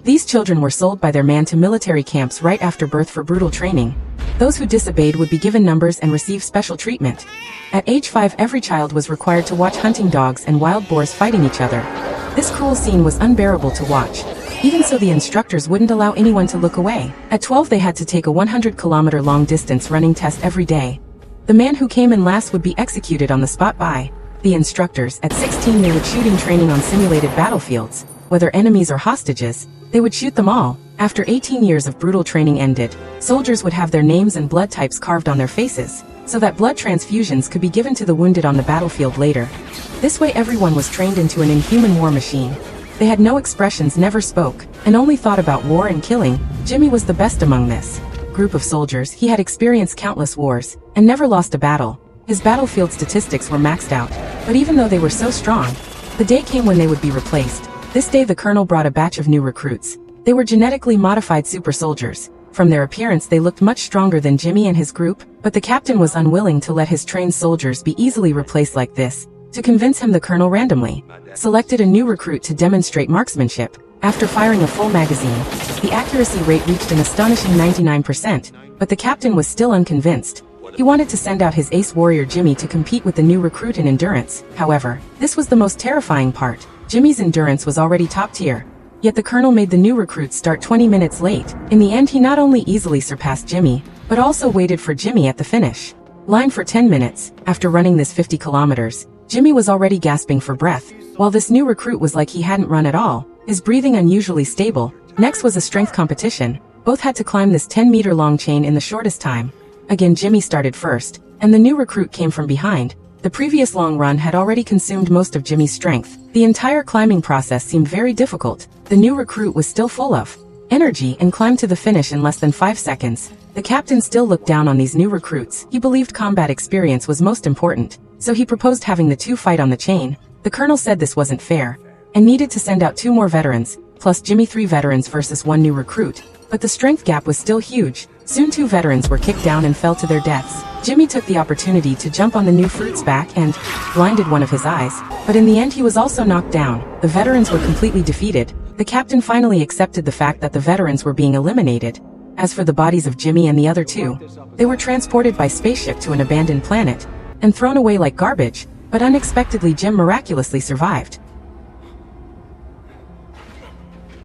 These children were sold by their man to military camps right after birth for brutal training. Those who disobeyed would be given numbers and receive special treatment. At age 5, every child was required to watch hunting dogs and wild boars fighting each other. This cruel scene was unbearable to watch. Even so, the instructors wouldn't allow anyone to look away. At 12, they had to take a 100-kilometer long distance running test every day. The man who came in last would be executed on the spot by the instructors. At 16, they would shooting training on simulated battlefields. Whether enemies or hostages, they would shoot them all. After 18 years of brutal training ended, soldiers would have their names and blood types carved on their faces, so that blood transfusions could be given to the wounded on the battlefield later. This way everyone was trained into an inhuman war machine. They had no expressions, never spoke, and only thought about war and killing. Jimmy was the best among this group of soldiers. He had experienced countless wars, and never lost a battle. His battlefield statistics were maxed out, but even though they were so strong, the day came when they would be replaced. This day the colonel brought a batch of new recruits. They were genetically modified super soldiers. From their appearance they looked much stronger than Jimmy and his group, but the captain was unwilling to let his trained soldiers be easily replaced like this. To convince him, the colonel randomly selected a new recruit to demonstrate marksmanship. After firing a full magazine, the accuracy rate reached an astonishing 99%, but the captain was still unconvinced. He wanted to send out his ace warrior Jimmy to compete with the new recruit in endurance. However, this was the most terrifying part. Jimmy's endurance was already top tier. Yet the colonel made the new recruit start 20 minutes late. In the end, he not only easily surpassed Jimmy, but also waited for Jimmy at the finish line for 10 minutes. After running this 50 kilometers, Jimmy was already gasping for breath, while this new recruit was like he hadn't run at all, his breathing unusually stable. Next was a strength competition. Both had to climb this 10-meter long chain in the shortest time. Again, Jimmy started first, and the new recruit came from behind. The previous long run had already consumed most of Jimmy's strength. The entire climbing process seemed very difficult. The new recruit was still full of energy and climbed to the finish in less than 5 seconds. The captain still looked down on these new recruits. He believed combat experience was most important, so he proposed having the two fight on the chain. The colonel said this wasn't fair, and needed to send out 2 more veterans, plus Jimmy. 3 veterans versus 1 new recruit. But the strength gap was still huge. Soon 2 veterans were kicked down and fell to their deaths. Jimmy took the opportunity to jump on the new fruit's back and blinded one of his eyes, but in the end he was also knocked down. The veterans were completely defeated. The captain finally accepted the fact that the veterans were being eliminated. As for the bodies of Jimmy and the other 2, they were transported by spaceship to an abandoned planet and thrown away like garbage, but unexpectedly Jim miraculously survived.